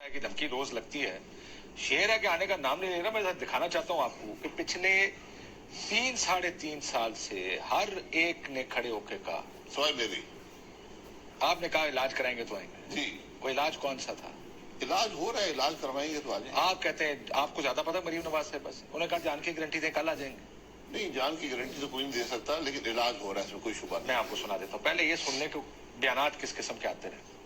की धमकी रोज लगती है, शेर है कि आने का नाम नहीं ले रहा। मैं दिखाना चाहता हूँ आपको कि पिछले 3-3.5 साल से हर एक ने खड़े होके कहा, सवाल मेरी, आपने कहा इलाज कराएंगे तो आएंगे जी वो इलाज कौन सा था? इलाज हो रहा है, इलाज करवाएंगे तो आ जाएंगे। आप कहते हैं आपको ज्यादा पता मरीम नवाज से, बस उन्होंने कहा जान की गारंटी दें कल आ जाएंगे। नहीं, जान की गारंटी तो कोई नहीं दे सकता, लेकिन इलाज हो रहा है, इसमें कोई शुबा मैं नहीं। आपको सुना देता हूँ, पहले ये सुनने के बयानात किस किस्म के आते रहे।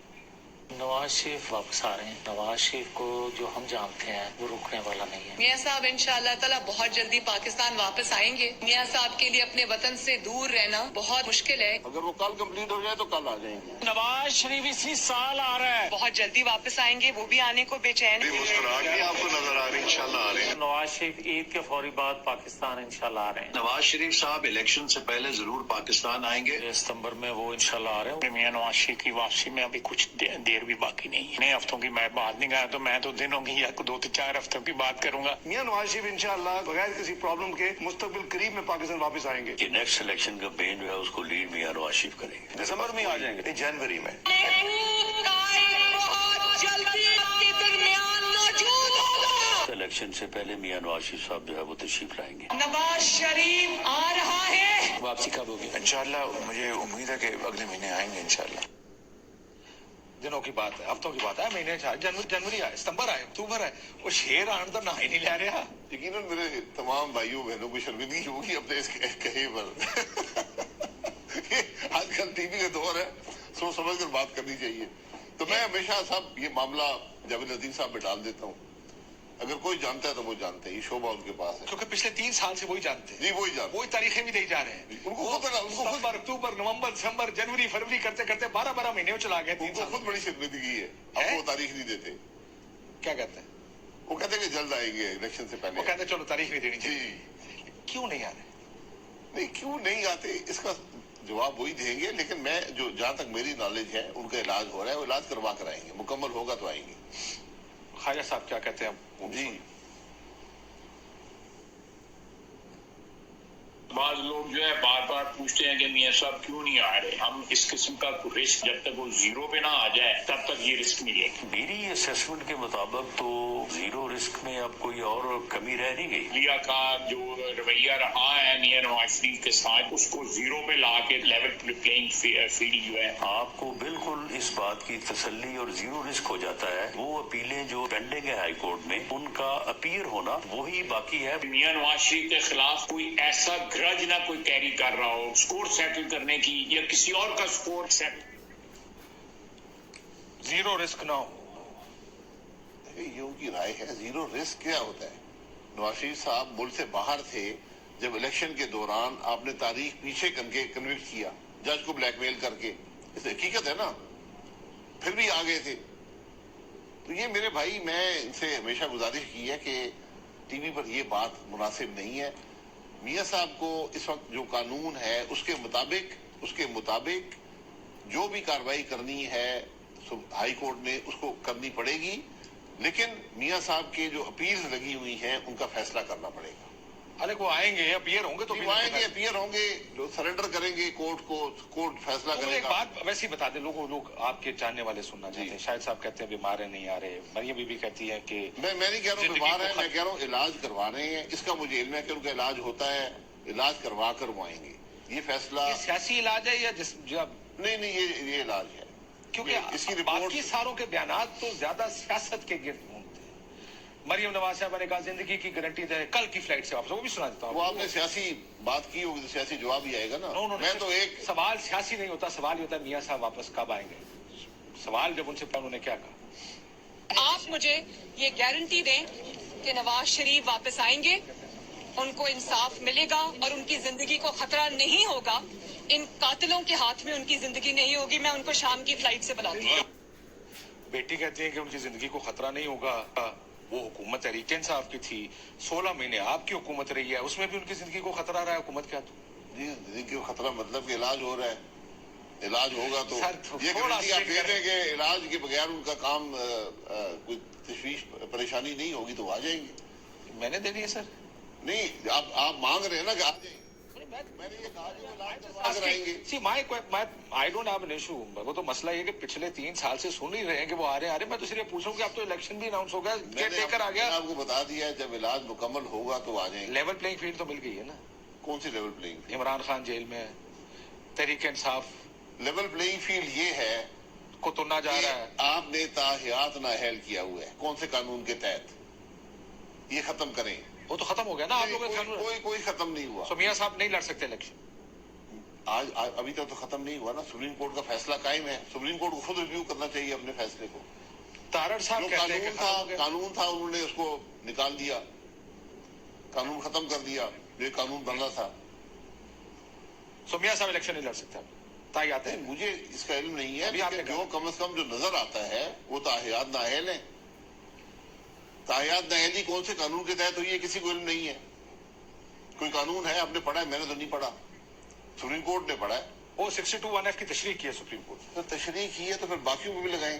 नवाज शरीफ वापस आ रहे हैं। नवाज शरीफ को जो हम जानते हैं वो रुकने वाला नहीं है। मियां साहब इंशाअल्लाह ताला बहुत जल्दी पाकिस्तान वापस आएंगे। मियां साहब के लिए अपने वतन से दूर रहना बहुत मुश्किल है। अगर वो कल कंप्लीट हो जाए तो कल आ जाएंगे। नवाज शरीफ इसी साल आ रहा है। बहुत जल्दी वापस आएंगे, वो भी आने को बेचैन है। मुस्कुराहट आपको नजर आ रही है, इंशाल्लाह आ रहे हैं। नवाज शरीफ ईद के फौरी बाद पाकिस्तान इंशाल्लाह आ रहे हैं। नवाज शरीफ साहब इलेक्शन से पहले जरूर पाकिस्तान आएंगे। सितंबर में वो इंशाल्लाह आ रहे हैं। मियां नवाज शरीफ की वापसी में अभी कुछ देर भी बाकी नहीं है। नए हफ्तों की मैं बात नहीं कर, तो मैं तो दिनों की या 2-4 हफ्तों की बात करूंगा। मियां नवाज शरीफ इंशाअल्लाह बगैर किसी प्रॉब्लम के मुस्तकबिल करीब में पाकिस्तान वापस आएंगे। कि नेक्स्ट इलेक्शन कैंपेन जो है उसको लीड मियां नवाज शरीफ करेंगे। दिसंबर में आ जाएंगे, नहीं जनवरी में। इलेक्शन से पहले मियां नवाज शरीफ साहब जो है वो तशरीफ लाएंगे। नवाज शरीफ आ रहा है। वापसी कब होगी? इंशाल्लाह मुझे उम्मीद है कि अगले महीने आएंगे इंशाल्लाह। दिनों की बात है, हफ्तों की बात है, महीने जनवरी आए, सितंबर आए, अक्टूबर आए, वो शेर आने तो ना ही नहीं ले रहा। यकीनन मेरे तमाम भाइयों बहनों को शर्मिंदगी होगी अपने इस कहे पर। आजकल टीवी का दौर है, सोच समझ कर बात करनी चाहिए। तो मैं हमेशा साहब ये मामला जावेद नदीम साहब में डाल देता हूँ। अगर कोई जानता है तो वो जानते हैं, ये शोभा उनके पास है, क्योंकि पिछले 3 साल से वही जानते हैं। जी वही जानते वही तारीखें भी दे जा रहे हैं। उनको खुद सितंबर, अक्टूबर, नवंबर, दिसंबर, जनवरी, फरवरी करते करते 12 महीने चला गए। 3 उनको साल खुद बड़ी शर्मिंदगी है। अब वो तारीख नहीं देते। क्या कहते हैं? वो कहते हैं कि जल्द आएंगे इलेक्शन से पहले। वो कहते हैं चलो तारीख नहीं देनी चाहिए। जी क्यों नहीं आ रहे? नहीं, क्यों नहीं आते इसका जवाब वही देंगे, लेकिन मैं जो जहाँ तक मेरी नॉलेज है उनका इलाज हो रहा है, वो इलाज करवा कर आएंगे, मुकम्मल होगा तो आएंगे। ख्वाजा साहब क्या कहते हैं? जी बाज लोग जो है बार बार पूछते हैं कि मियां साहब क्यों नहीं आ रहे। हम इस किस्म का रिस्क जब तक वो जीरो पे ना आ जाए तब तक ये रिस्क नहीं लेंगे। मेरी असेसमेंट के मुताबिक तो जीरो रिस्क में अब कोई और कमी रह नहीं गई। लिया का जो रवैया रहा है मियां नवाज शरीफ के साथ, उसको जीरो पे ला के लेवल प्लेइंग फील्ड जो है, आपको बिल्कुल इस बात की तसल्ली और जीरो रिस्क हो जाता है। वो अपीलें जो पेंडिंग है हाई कोर्ट में, उनका अपीयर होना वही बाकी है। मियां नवाज शरीफ के खिलाफ कोई ऐसा ग्रज ना कोई कैरी कर रहा हो स्कोर सेटल करने की, या किसी और का स्कोर सेट, जीरो रिस्क ना हो। ये उनकी राय है। जीरो रिस्क क्या होता है? नवाज शरीफ साहब मुल्क से बाहर थे जब इलेक्शन के दौरान आपने तारीख पीछे करके कन्विक्ट किया, जज को ब्लैकमेल करके, इस हकीकत है ना, फिर भी आ गए थे। तो ये मेरे भाई, मैं इनसे हमेशा गुजारिश की है कि टीवी पर ये बात मुनासिब नहीं है। मियां साहब को इस वक्त जो कानून है उसके मुताबिक जो भी कार्रवाई करनी है हाई कोर्ट ने उसको करनी पड़ेगी, लेकिन मियां साहब के जो अपील्स लगी हुई हैं उनका फैसला करना पड़ेगा। अरे वो आएंगे, अपीयर होंगे तो आएंगे, अपीयर होंगे, सरेंडर करेंगे कोर्ट को, कोर्ट फैसला एक करेगा। बात वैसे ही बता दे, लोग आपके जानने वाले सुनना चाहते हैं। शायद साहब कहते हैं बीमार है, नहीं आ रहे। मरियम बीबी कहती है कि मैं नहीं कह रहा हूँ बीमार है, मैं कह रहा हूँ इलाज करवा रहे हैं। इसका मुझे इल्म है कि उनका इलाज होता है, इलाज करवा कर वो आएंगे। ये फैसला ये सियासी इलाज है या नहीं, ये इलाज है, क्योंकि इसकी बाकी रिपोर्ट सारों के बयानात तो ज्यादा सियासत के गिर्द घूमते हैं। मरियम नवाज साहब ने कहा जिंदगी की गारंटी दे, कल की फ्लाइट से वापस, वो भी सुना देता हूँ। वो आपने सियासी बात की होगी तो सियासी जवाब ही आएगा ना। मैं तो एक सवाल सियासी नहीं होता, सवाल ये होता है मियां साहब वापस कब आएंगे। सवाल जब उनसे उन्होंने क्या कहा, आप मुझे ये गारंटी दें कि नवाज शरीफ वापस आएंगे, उनको इंसाफ मिलेगा और उनकी जिंदगी को खतरा नहीं होगा। इन कातिलों के हाथ में उनकी जिंदगी नहीं होगी। मैं उनको शाम की फ्लाइट से बुलाती हूँ। बेटी कहती है कि उनकी जिंदगी को खतरा नहीं होगा। वो हुकूमत तहरीक इंसाफ की थी, 16 महीने आपकी हुकूमत रही है, उसमें भी उनकी जिंदगी को खतरा रहा है। हुकूमत क्या तो जिंदगी को खतरा मतलब कि इलाज हो रहा है, इलाज होगा तो ये थोड़ा गारंटी आप दे दें कि इलाज के बगैर उनका काम कोई तशवीश परेशानी नहीं होगी तो आ जाएंगे। मैंने दे दी है सर। नहीं, आप मांग रहे हैं ना कि आ जाएंगे। मैंने ये कहा कि वो लाख करवा कर आएंगे। See, I don't have an issue. वो तो मसला ये है कि पिछले 3 साल से सुन ही रहे हैं कि वो आ रहे हैं। मैं तो सिर्फ पूछ रहा हूँ कि अब तो इलेक्शन भी अनाउंस हो गया, केयर टेकर आ गया, मैंने आपको बता दिया है, जब इलाज मुकम्मल होगा तो आ जाएंगे। लेवल प्लेइंग फील्ड तो मिल गई है ना। कौन सी level playing field? Imran Khan jail में है, Tehreek Insaf level playing field ये है को तुनना जा रहा है। आपने ताहियात नाअहल किया हुआ है, कौन से कानून के तहत? ये खत्म करें। वो तो खत्म हो गया ना आप लोगों का कानून। कोई खत्म नहीं हुआ। सो मियां साहब नहीं लड़ सकते इलेक्शन। आज अभी तक तो खत्म नहीं हुआ ना, सुप्रीम कोर्ट का फैसला कायम है। सुप्रीम कोर्ट को खुद रिव्यू करना चाहिए अपने फैसले को। तारड़ साहब कहते हैं कि कानून था उन्होंने उसको निकाल दिया, कानून खत्म कर दिया, ये कानून बनना था। सो मियां साहब इलेक्शन नहीं लड़ सकते ताई आते हैं। मुझे इसका इल्म नहीं है, अभी आपने लेकिन जो कम से कम जो नजर आता है वो ताहियात नाअहल है। ताहियात नाअहली कौन से कानून के तहत हुई है किसी को इल्म नहीं है। कोई कानून है, आपने पढ़ा है? मैंने तो नहीं पढ़ा, सुप्रीम कोर्ट ने पढ़ा है। वो 62(1)(f) की तशरीह की है सुप्रीम कोर्ट। तो तशरीह की है तो फिर बाकियों को भी लगाएं।